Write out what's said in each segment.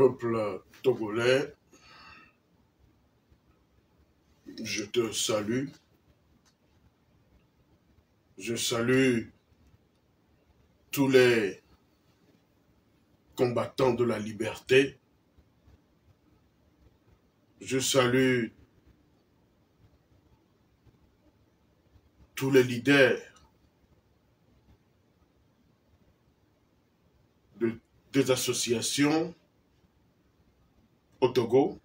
Peuple togolais, je te salue. Je salue tous les combattants de la liberté. Je salue tous les leaders des associations au Togo.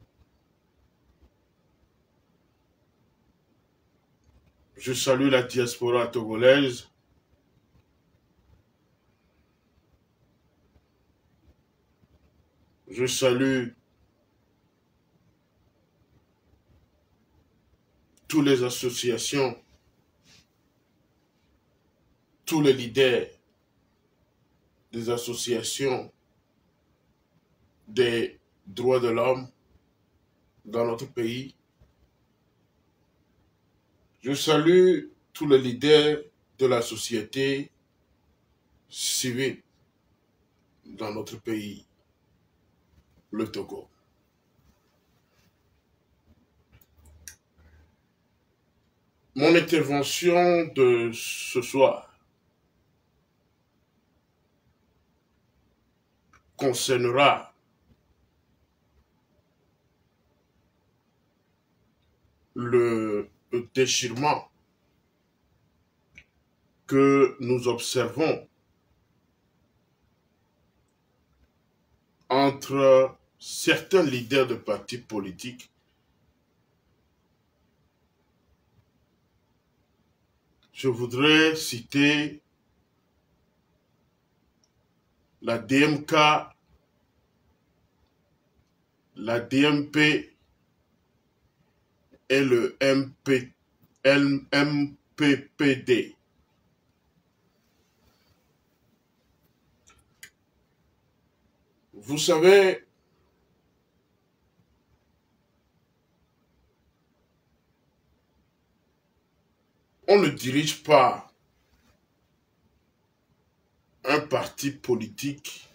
Je salue la diaspora togolaise. Je salue toutes les associations, tous les leaders des associations des droits de l'homme dans notre pays. Je salue tous les leaders de la société civile dans notre pays, le Togo. Mon intervention de ce soir concernera le déchirement que nous observons entre certains leaders de partis politiques Je voudrais citer la DMK, la DMP et le MPPD. Vous savez, on ne dirige pas un parti politique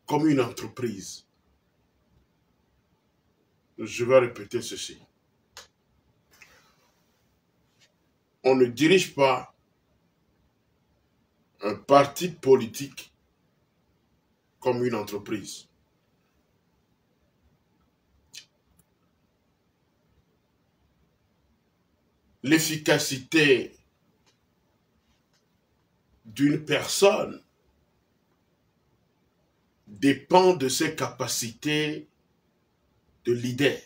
comme une entreprise. Je vais répéter ceci. On ne dirige pas un parti politique comme une entreprise. L'efficacité d'une personne dépend de ses capacités de leader.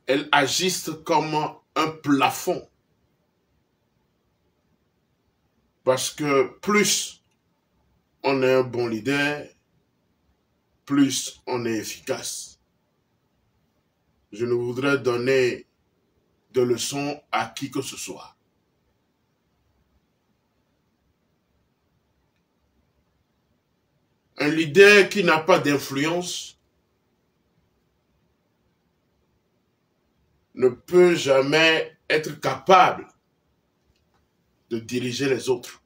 Elles agissent comme un plafond. Parce que plus on est un bon leader, plus on est efficace. Je ne voudrais donner de leçons à qui que ce soit. Un leader qui n'a pas d'influence ne peut jamais être capable de diriger les autres.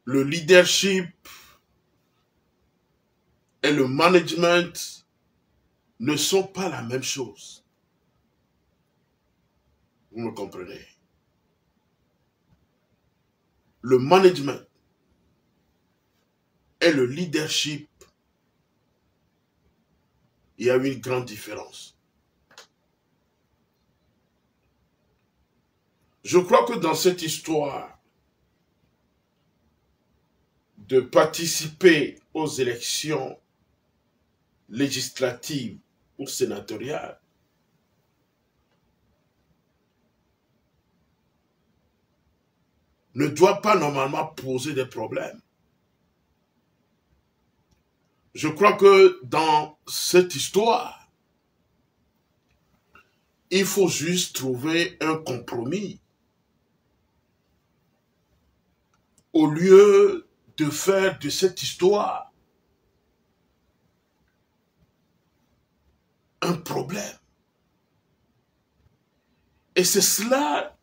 Le leadership et le management ne sont pas la même chose. Vous me comprenez? Le management et le leadership, il y a une grande différence. Je crois que dans cette histoire de participer aux élections législatives ou sénatoriales, ne doit pas normalement poser des problèmes. Je crois que dans cette histoire, il faut juste trouver un compromis. Au lieu de faire de cette histoire un problème. Et c'est cela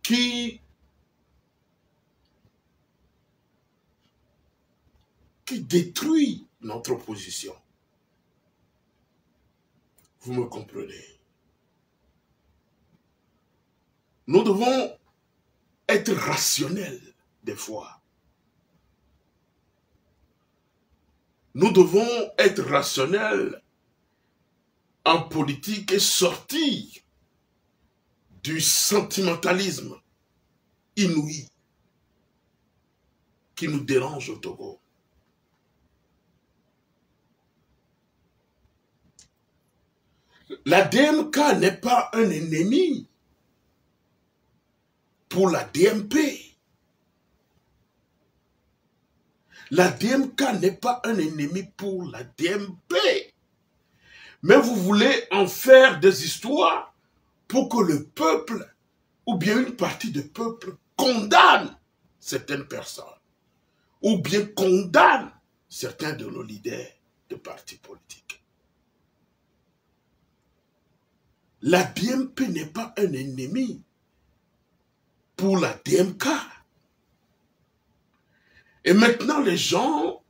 qui détruit notre opposition. Vous me comprenez? Nous devons être rationnels des fois. Nous devons être rationnels en politique et sortir du sentimentalisme inouï qui nous dérange au Togo. La DMK n'est pas un ennemi pour la DMP. La DMK n'est pas un ennemi pour la DMP. Mais vous voulez en faire des histoires pour que le peuple, ou bien une partie du peuple, condamne certaines personnes, ou bien condamne certains de nos leaders de partis politiques. La DMP n'est pas un ennemi pour la DMK. Et maintenant, les gens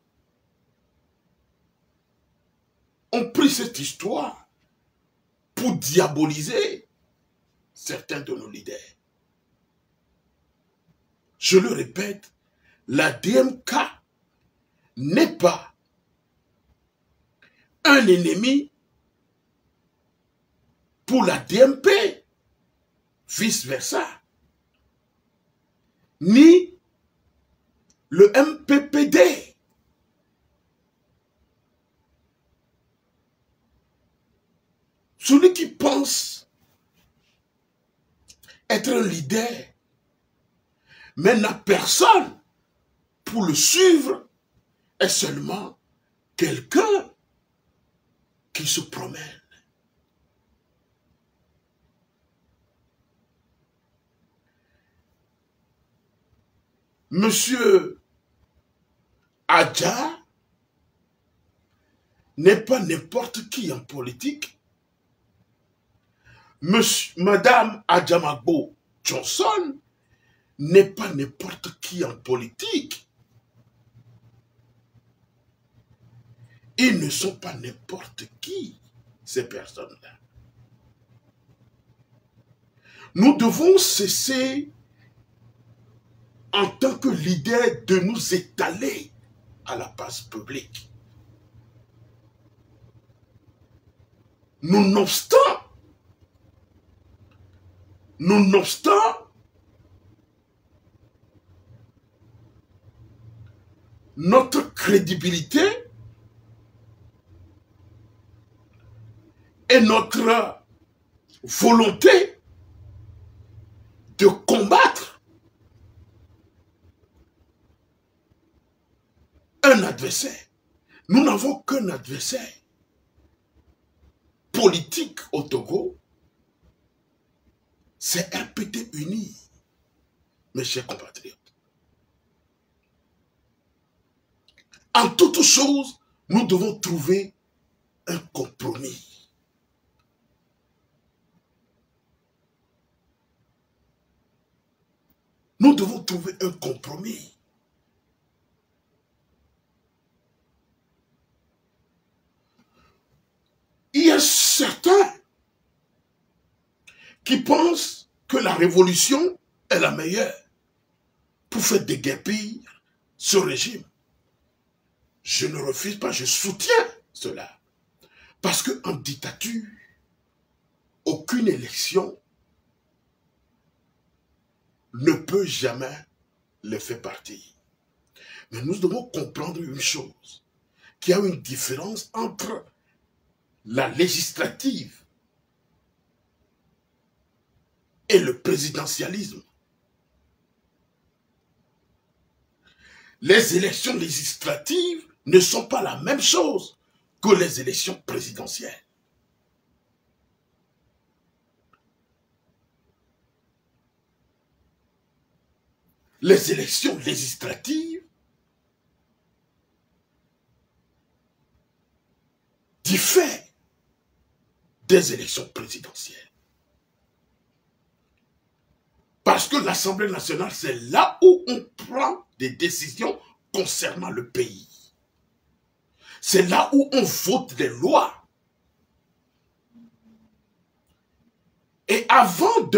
ont pris cette histoire pour diaboliser certains de nos leaders. Je le répète, la DMK n'est pas un ennemi pour la DMP, vice-versa, ni le MPPD. Celui qui pense être un leader, mais n'a personne pour le suivre, est seulement quelqu'un qui se promène. Monsieur Adja n'est pas n'importe qui en politique. Madame Adjamagbo Johnson n'est pas n'importe qui en politique. Ils ne sont pas n'importe qui, ces personnes-là. Nous devons cesser, en tant que leader, de nous étaler à la place publique. Nonobstant, notre crédibilité et notre volonté de combattre un adversaire. Nous n'avons qu'un adversaire politique au Togo, c'est RPT uni, mes chers compatriotes. En toute chose, nous devons trouver un compromis. Nous devons trouver un compromis. Il y a certains qui pensent que la révolution est la meilleure pour faire déguerpir ce régime. Je ne refuse pas, je soutiens cela. Parce qu'en dictature, aucune élection ne peut jamais le faire partir. Mais nous devons comprendre une chose, qu'il y a une différence entre la législative et le présidentialisme. Les élections législatives ne sont pas la même chose que les élections présidentielles. Les élections législatives diffèrent des élections présidentielles. Parce que l'Assemblée nationale, c'est là où on prend des décisions concernant le pays. C'est là où on vote des lois. Et avant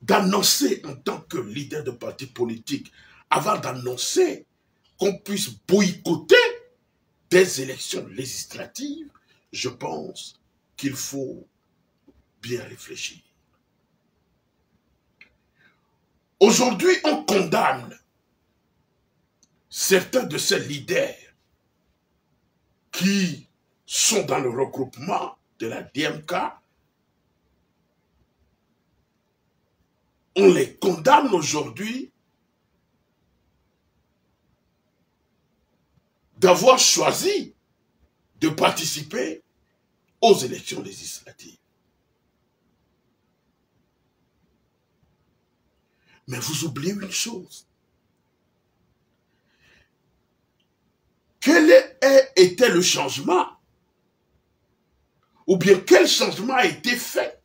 d'annoncer en tant que leader de parti politique, avant d'annoncer qu'on puisse boycotter des élections législatives, je pense qu'il faut bien réfléchir. Aujourd'hui, on condamne certains de ces leaders qui sont dans le regroupement de la DMK. On les condamne aujourd'hui d'avoir choisi de participer aux élections législatives. Mais vous oubliez une chose. Quel était le changement? Ou bien quel changement a été fait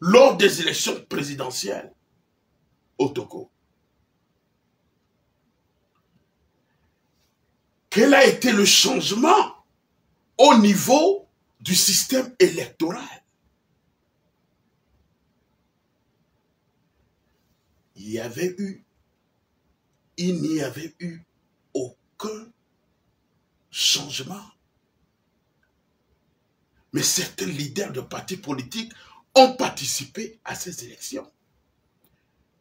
lors des élections présidentielles au Togo? Quel a été le changement au niveau du système électoral? Il n'y avait eu aucun changement. Mais certains leaders de partis politiques ont participé à ces élections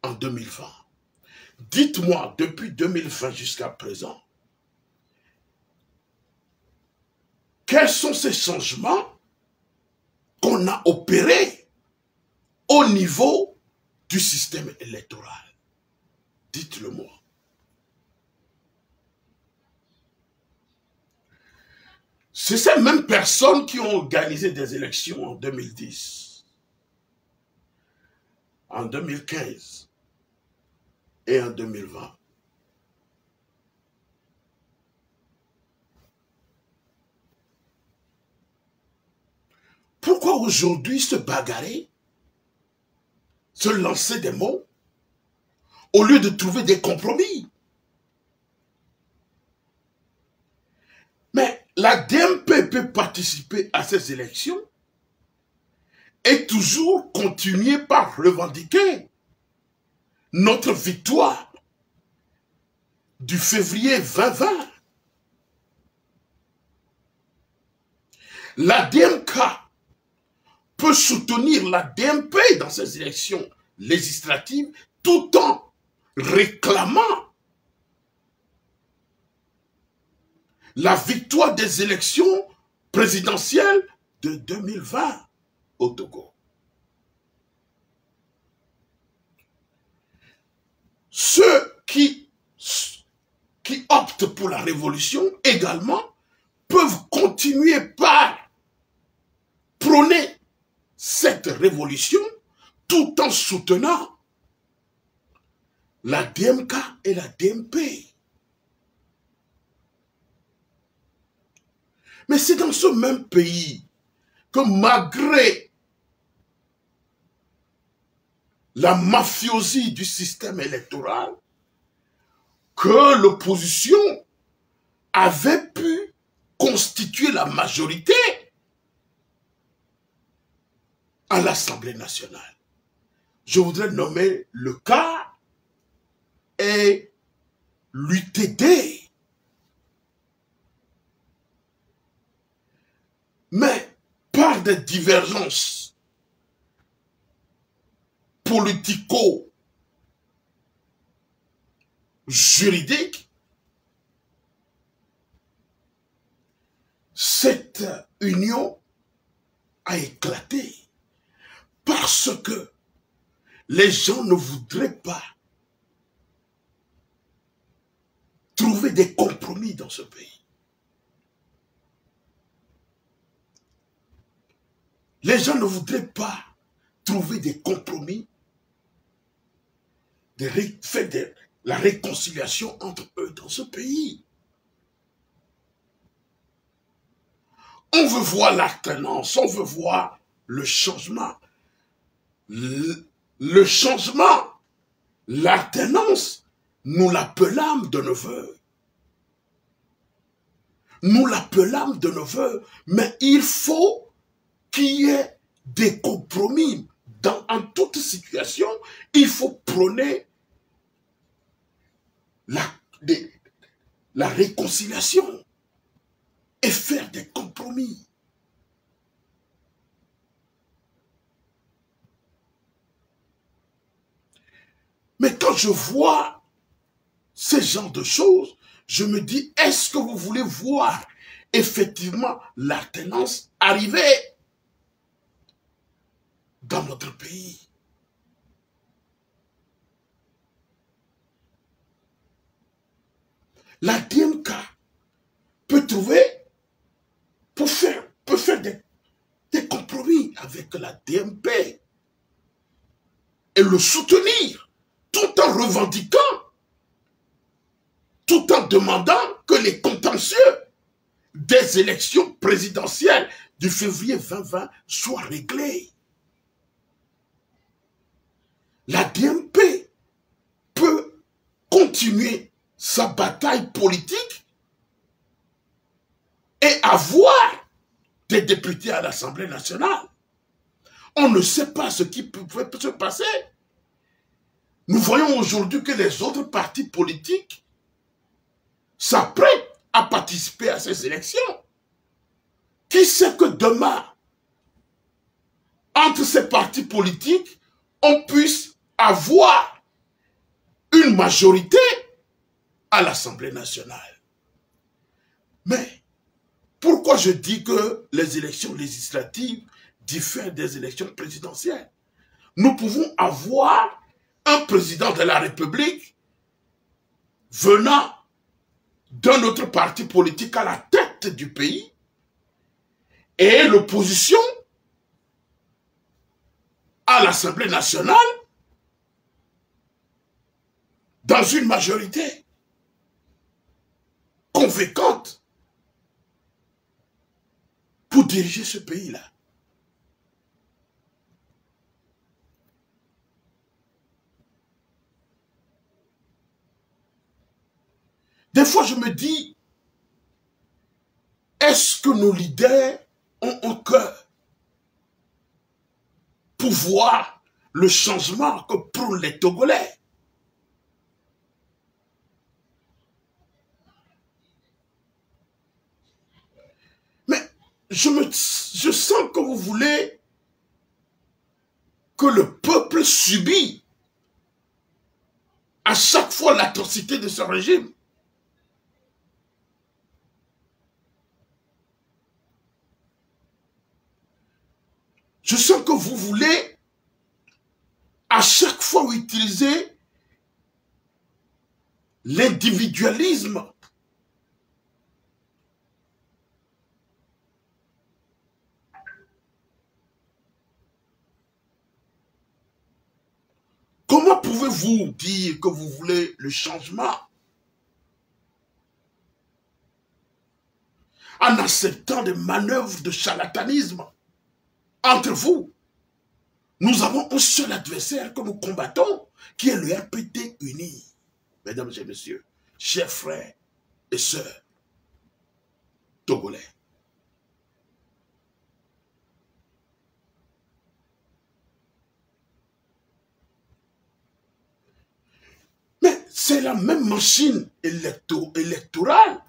en 2020. Dites-moi, depuis 2020 jusqu'à présent, quels sont ces changements qu'on a opérés au niveau du système électoral? Dites-le-moi. C'est ces mêmes personnes qui ont organisé des élections en 2010, en 2015 et en 2020. Pourquoi aujourd'hui se bagarrer, se lancer des mots, au lieu de trouver des compromis? Mais la DMP peut participer à ces élections et toujours continuer par revendiquer notre victoire du février 2020. La DMK peut soutenir la DMP dans ces élections législatives tout en réclamant la victoire des élections présidentielles de 2020 au Togo. Ceux qui optent pour la révolution également peuvent continuer par prôner cette révolution tout en soutenant la DMK et la DMP. Mais c'est dans ce même pays que malgré la mafiosie du système électoral, que l'opposition avait pu constituer la majorité à l'Assemblée nationale. Je voudrais nommer le cas et l'UTD. Mais par des divergences politico-juridiques, cette union a éclaté parce que les gens ne voudraient pas trouver des compromis dans ce pays. Les gens ne voudraient pas trouver des compromis, faire la réconciliation entre eux dans ce pays. On veut voir l'alternance, on veut voir le changement. Le changement, l'alternance, nous l'appelâmes de nos voeux. Nous l'appelâmes de nos voeux, mais il faut qu'il y ait des compromis. En toute situation, il faut prôner la réconciliation et faire des compromis. Mais quand je vois ce genre de choses, je me dis, est-ce que vous voulez voir effectivement l'alternance arriver dans notre pays? La DMK peut faire des compromis avec la DMP et le soutenir tout en revendiquant, tout en demandant que les contentieux des élections présidentielles du février 2020 soient réglés. La DMP peut continuer sa bataille politique et avoir des députés à l'Assemblée nationale. On ne sait pas ce qui peut se passer. Nous voyons aujourd'hui que les autres partis politiques s'apprêtent à participer à ces élections. Qui sait que demain, entre ces partis politiques, on puisse avoir une majorité à l'Assemblée nationale. Mais pourquoi je dis que les élections législatives diffèrent des élections présidentielles? Nous pouvons avoir un président de la République venant d'un autre parti politique à la tête du pays et l'opposition à l'Assemblée nationale dans une majorité convaincante pour diriger ce pays-là. Des fois, je me dis, est-ce que nos leaders ont un cœur pour voir le changement que prônent les Togolais? Mais je sens que vous voulez que le peuple subit à chaque fois l'atrocité de ce régime. Je sens que vous voulez à chaque fois utiliser l'individualisme Comment pouvez-vous dire que vous voulez le changement en acceptant des manœuvres de charlatanisme entre vous? Nous avons un seul adversaire que nous combattons, qui est le RPT uni. Mesdames et messieurs, chers frères et sœurs togolais. Mais c'est la même machine électorale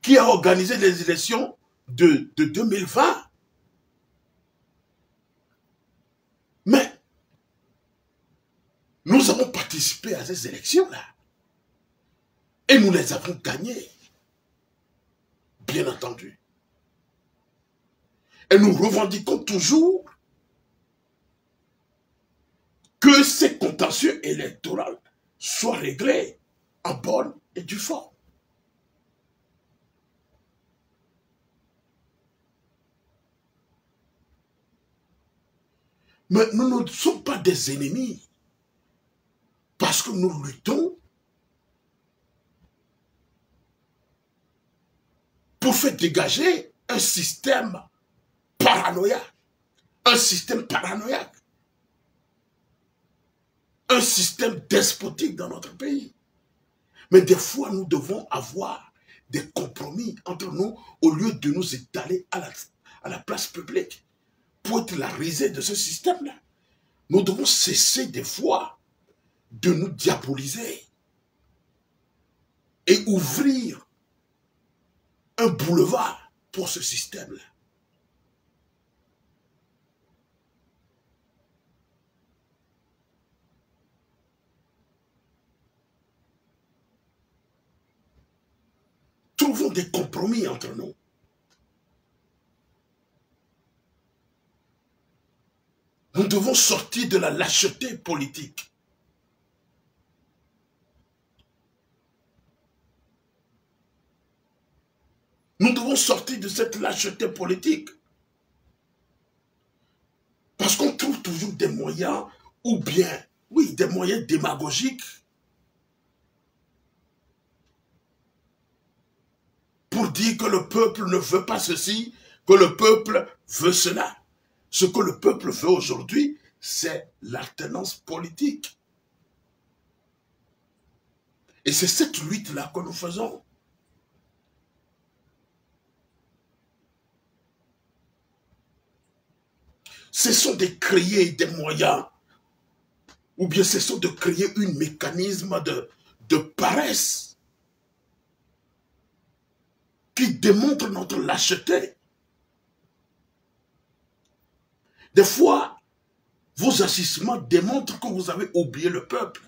qui a organisé les élections de 2020. Mais nous avons participé à ces élections-là. Et nous les avons gagnées. Bien entendu. Et nous revendiquons toujours que ces contentieux électoraux soient réglés en bonne et due forme. Mais nous ne sommes pas des ennemis parce que nous luttons pour faire dégager un système paranoïaque. Un système paranoïaque. Un système despotique dans notre pays. Mais des fois, nous devons avoir des compromis entre nous au lieu de nous étaler à la place publique pour être la risée de ce système-là. Nous devons cesser des fois de nous diaboliser et ouvrir un boulevard pour ce système-là. Trouvons des compromis entre nous. Nous devons sortir de la lâcheté politique. Nous devons sortir de cette lâcheté politique. Parce qu'on trouve toujours des moyens, ou bien, oui, des moyens démagogiques pour dire que le peuple ne veut pas ceci, que le peuple veut cela. Ce que le peuple veut aujourd'hui, c'est l'alternance politique. Et c'est cette lutte-là que nous faisons. Cessons de créer des moyens, ou bien cessons de créer un mécanisme de paresse qui démontre notre lâcheté. Des fois, vos agissements démontrent que vous avez oublié le peuple.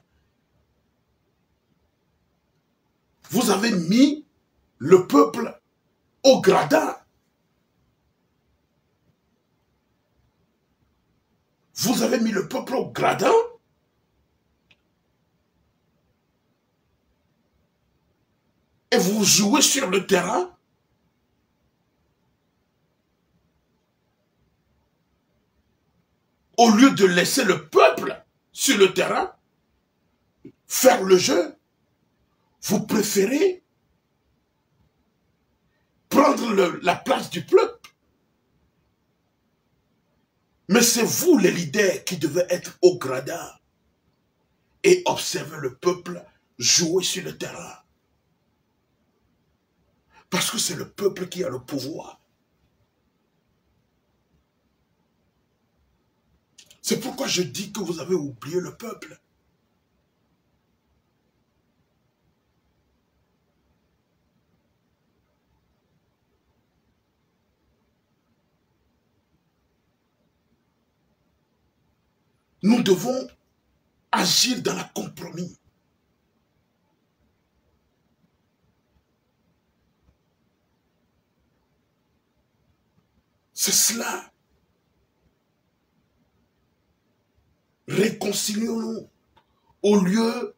Vous avez mis le peuple au gradin. Vous avez mis le peuple au gradin et vous jouez sur le terrain au lieu de laisser le peuple sur le terrain faire le jeu. Vous préférez prendre la place du peuple. Mais c'est vous les leaders qui devez être au gradin et observer le peuple jouer sur le terrain. Parce que c'est le peuple qui a le pouvoir. C'est pourquoi je dis que vous avez oublié le peuple. Nous devons agir dans le compromis. C'est cela. Réconcilions-nous au lieu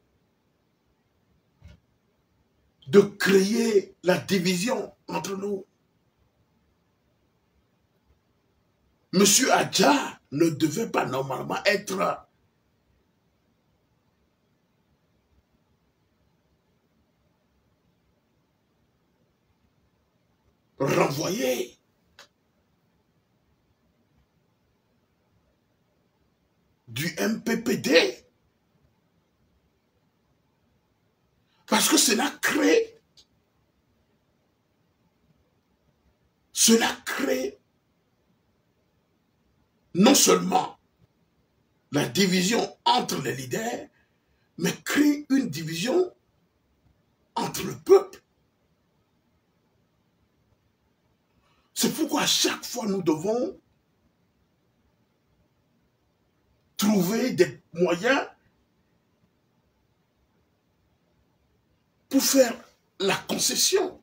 de créer la division entre nous. Monsieur Adja ne devait pas normalement être renvoyé. Du MPPD. Parce que cela crée non seulement la division entre les leaders, mais crée une division entre le peuple. C'est pourquoi à chaque fois nous devons trouver des moyens pour faire la concession.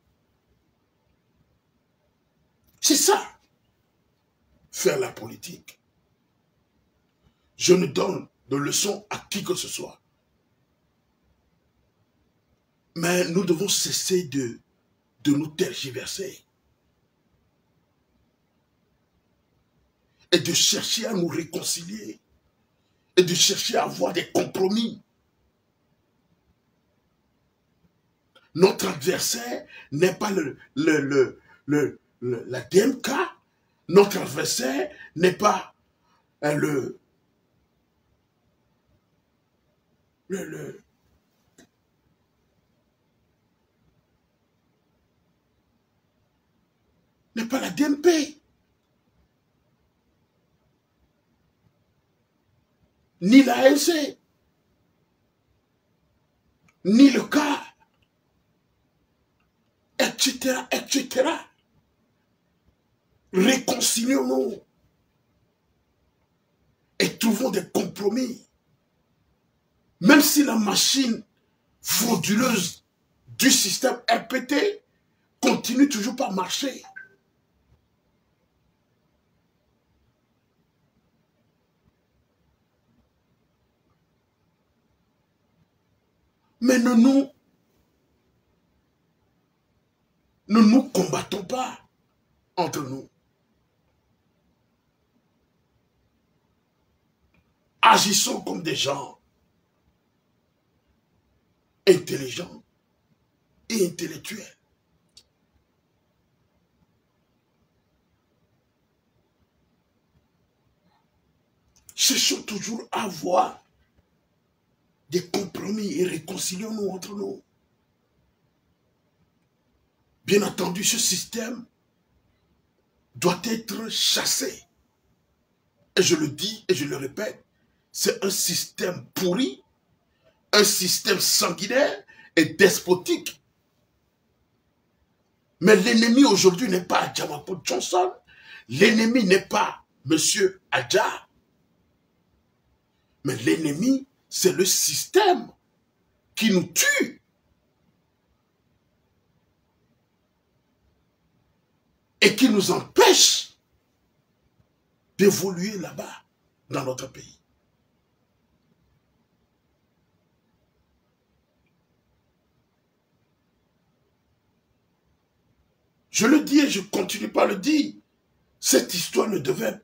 C'est ça, faire la politique. Je ne donne de leçons à qui que ce soit. Mais nous devons cesser de nous tergiverser. Et de chercher à nous réconcilier. Et de chercher à avoir des compromis. Notre adversaire n'est pas la DMK, notre adversaire n'est pas n'est pas la DMP, ni la ANC, ni le cas, etc., etc. Réconcilions-nous et trouvons des compromis. Même si la machine frauduleuse du système RPT continue toujours pas à marcher. Mais ne nous combattons pas entre nous. Agissons comme des gens intelligents et intellectuels. Cherchons toujours à avoir des compromis et réconcilions-nous entre nous. Bien entendu, ce système doit être chassé. Et je le dis et je le répète, c'est un système pourri, un système sanguinaire et despotique. Mais l'ennemi aujourd'hui n'est pas Adjamapot Johnson, l'ennemi n'est pas M. Adja, mais l'ennemi, c'est le système qui nous tue. Et qui nous empêche d'évoluer là-bas, dans notre pays. Je le dis et je continue par le dire. Cette histoire ne devait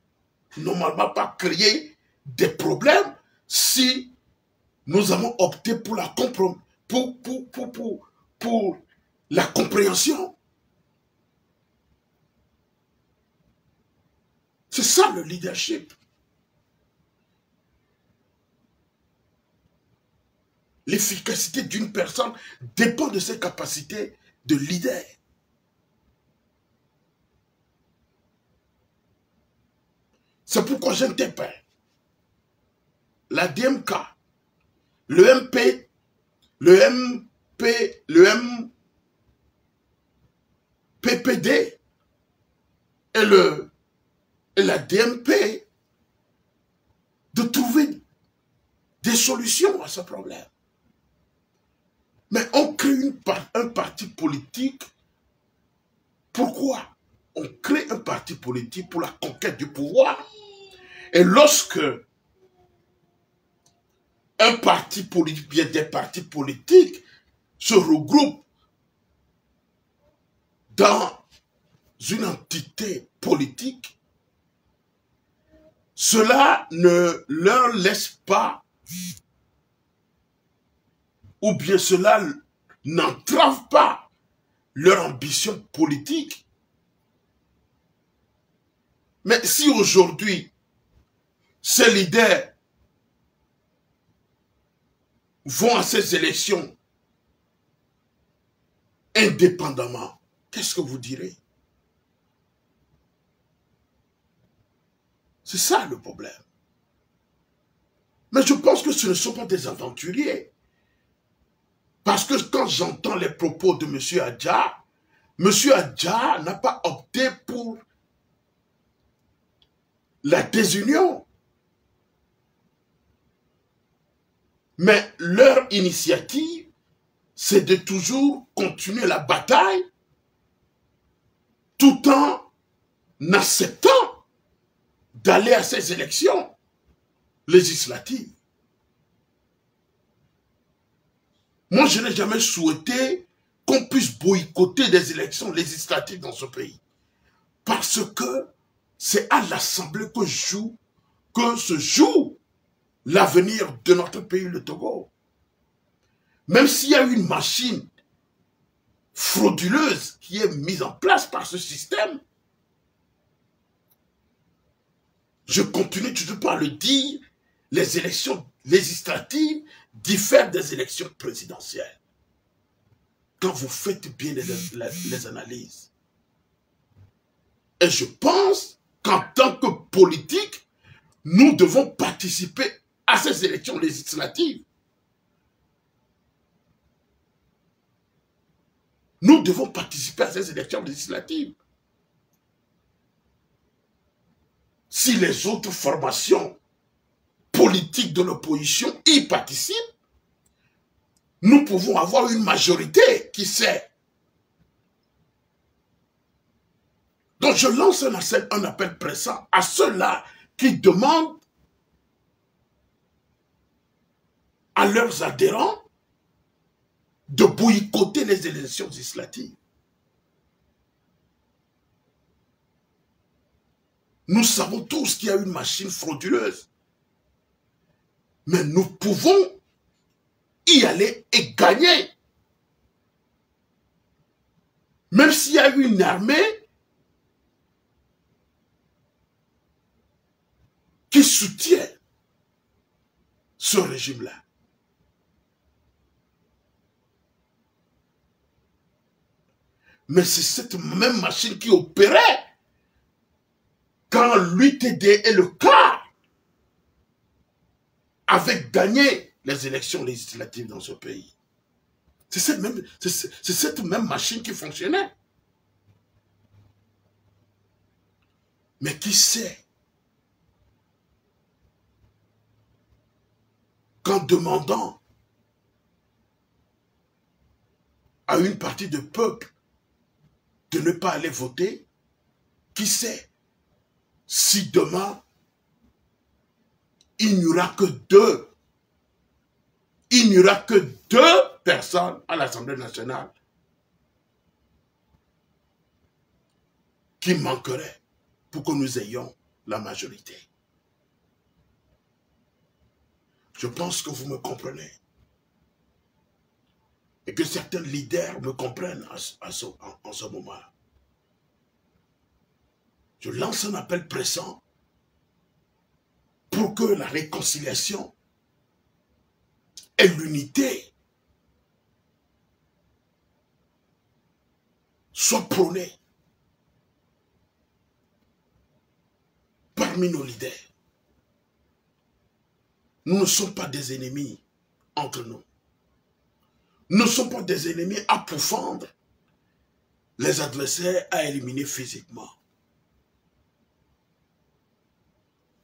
normalement pas créer des problèmes si nous avons opté pour la pour la compréhension. C'est ça le leadership. L'efficacité d'une personne dépend de ses capacités de leader. C'est pourquoi j'interpelle la DMK, le MP, le MPPD et la DMP de trouver des solutions à ce problème. Mais on crée un parti politique. Pourquoi? On crée un parti politique pour la conquête du pouvoir. Et lorsque un parti politique, bien des partis politiques, se regroupent dans une entité politique, cela ne leur laisse pas, ou bien cela n'entrave pas leur ambition politique. Mais si aujourd'hui, ces leaders vont à ces élections indépendamment, qu'est-ce que vous direz? C'est ça le problème. Mais je pense que ce ne sont pas des aventuriers. Parce que quand j'entends les propos de M. Adja n'a pas opté pour la désunion. Mais leur initiative, c'est de toujours continuer la bataille tout en acceptant d'aller à ces élections législatives. Moi, je n'ai jamais souhaité qu'on puisse boycotter des élections législatives dans ce pays. Parce que c'est à l'Assemblée que se joue l'avenir de notre pays, le Togo. Même s'il y a une machine frauduleuse qui est mise en place par ce système. Je continue toujours par le dire, les élections législatives diffèrent des élections présidentielles. Quand vous faites bien les analyses. Et je pense qu'en tant que politique, nous devons participer à ces élections législatives. Nous devons participer à ces élections législatives. Si les autres formations politiques de l'opposition y participent, nous pouvons avoir une majorité, qui sait. Donc je lance un appel pressant à ceux-là qui demandent à leurs adhérents de boycotter les élections législatives. Nous savons tous qu'il y a une machine frauduleuse. Mais nous pouvons y aller et gagner. Même s'il y a une armée qui soutient ce régime-là. Mais c'est cette même machine qui opérait quand l'UTD et le CAR avaient gagné les élections législatives dans ce pays. C'est cette même machine qui fonctionnait. Mais qui sait qu'en demandant à une partie du peuple de ne pas aller voter, qui sait si demain il n'y aura que deux personnes à l'Assemblée nationale qui manqueraient pour que nous ayons la majorité. Je pense que vous me comprenez. Et que certains leaders me comprennent en ce moment. Je lance un appel pressant pour que la réconciliation et l'unité soient prônées parmi nos leaders. Nous ne sommes pas des ennemis entre nous. Nous ne sommes pas des ennemis à pourfendre les adversaires à éliminer physiquement.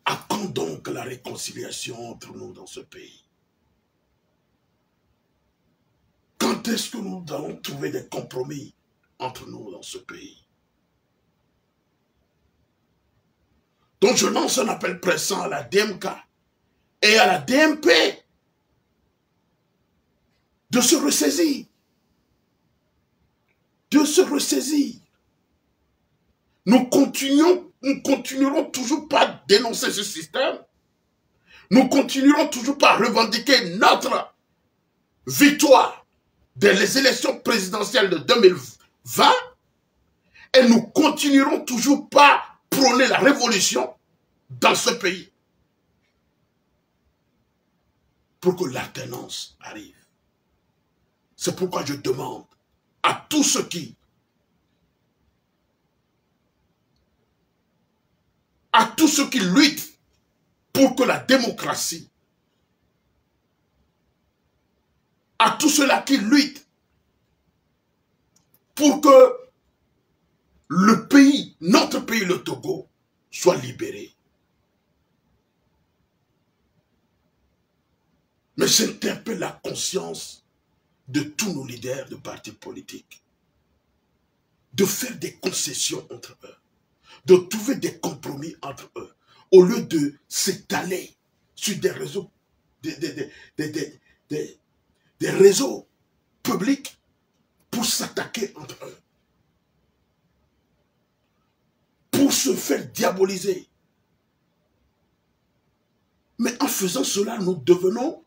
À quand donc la réconciliation entre nous dans ce pays? Quand est-ce que nous allons trouver des compromis entre nous dans ce pays? Donc je lance un appel pressant à la DMK et à la DMP de se ressaisir. De se ressaisir. Nous continuerons toujours pas à dénoncer ce système. Nous continuerons toujours pas à revendiquer notre victoire des élections présidentielles de 2020. Et nous continuerons toujours pas à prôner la révolution dans ce pays. Pour que l'alternance arrive. C'est pourquoi je demande à tous ceux qui luttent pour que la démocratie, à tous ceux-là qui luttent pour que le pays, notre pays, le Togo, soit libéré. Mais j'interpelle la conscience de tous nos leaders de partis politiques, de faire des concessions entre eux, de trouver des compromis entre eux, au lieu de s'étaler sur des réseaux, des réseaux publics pour s'attaquer entre eux, pour se faire diaboliser. Mais en faisant cela, nous devenons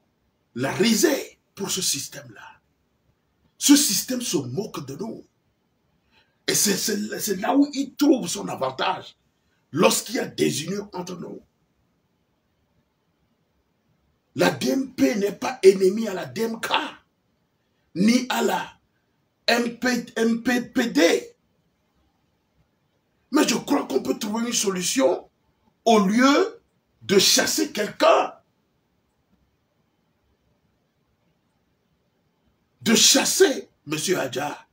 la risée pour ce système-là. Ce système se moque de nous. Et c'est là où il trouve son avantage. Lorsqu'il y a des unions entre nous. La DMP n'est pas ennemie à la DMK, ni à la MPPD. Mais je crois qu'on peut trouver une solution au lieu de chasser quelqu'un. De chasser M. Adja.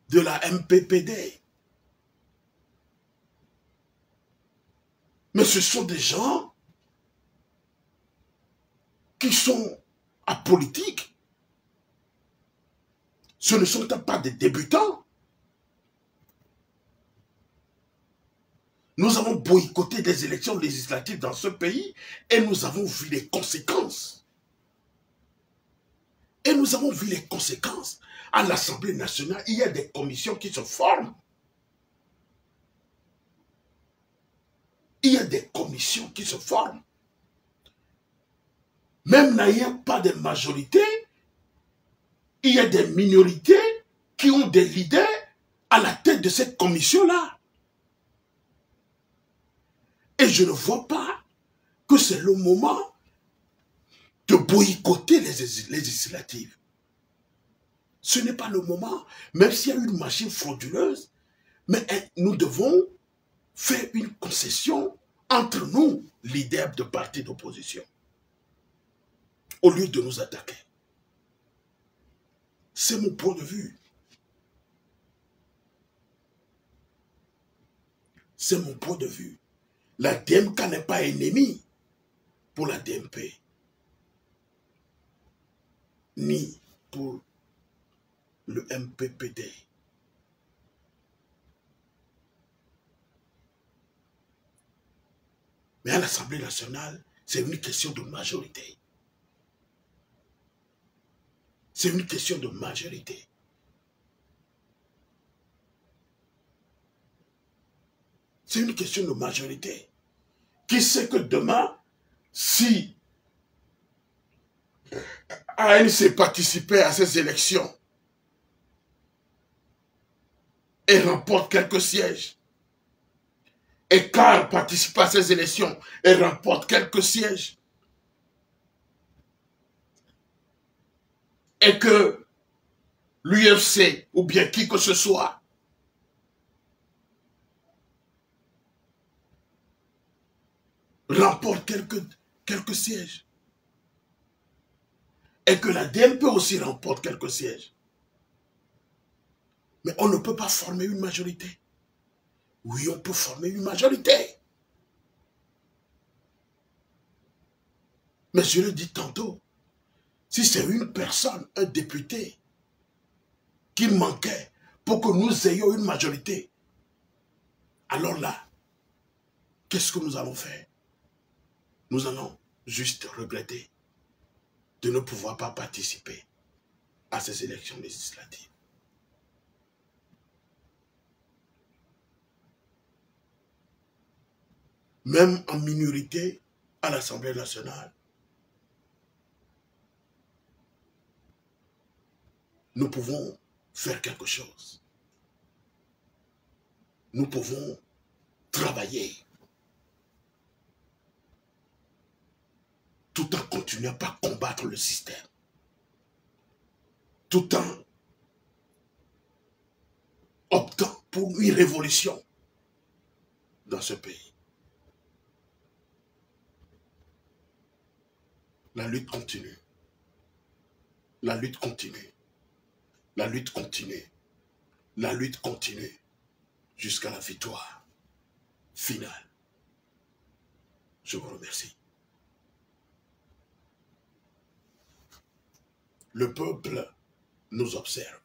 De la MPPD. Mais ce sont des gens qui sont apolitiques. Ce ne sont pas des débutants. Nous avons boycotté des élections législatives dans ce pays et nous avons vu les conséquences. Et nous avons vu les conséquences. À l'Assemblée nationale, il y a des commissions qui se forment. Il y a des commissions qui se forment. Même n'ayant pas de majorité, il y a des minorités qui ont des leaders à la tête de cette commission-là. Et je ne vois pas que c'est le moment de boycotter les législatives. Ce n'est pas le moment, même s'il y a une machine frauduleuse, mais nous devons faire une concession entre nous, leaders de partis d'opposition, au lieu de nous attaquer. C'est mon point de vue. C'est mon point de vue. La DMK n'est pas ennemie pour la DMP, ni pour le MPPD. Mais à l'Assemblée nationale, c'est une question de majorité. C'est une question de majorité. C'est une question de majorité. Qui sait que demain, si ANC participait à ces élections et remporte quelques sièges, et CAR participe à ces élections et remporte quelques sièges, et que l'UFC ou bien qui que ce soit remporte quelques sièges, et que la DMP aussi remporte quelques sièges. Mais on ne peut pas former une majorité. Oui, on peut former une majorité. Mais je le dis tantôt, si c'est une personne, un député, qui manquait pour que nous ayons une majorité, alors là, qu'est-ce que nous allons faire? Nous allons juste regretter de ne pouvoir pas participer à ces élections législatives. Même en minorité à l'Assemblée nationale, nous pouvons faire quelque chose. Nous pouvons travailler tout en continuant à combattre le système, tout en optant pour une révolution dans ce pays. La lutte continue. La lutte continue. La lutte continue. La lutte continue jusqu'à la victoire finale. Je vous remercie. Le peuple nous observe.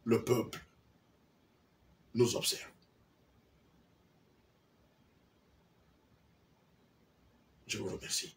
Le peuple nous observe. Je vous remercie.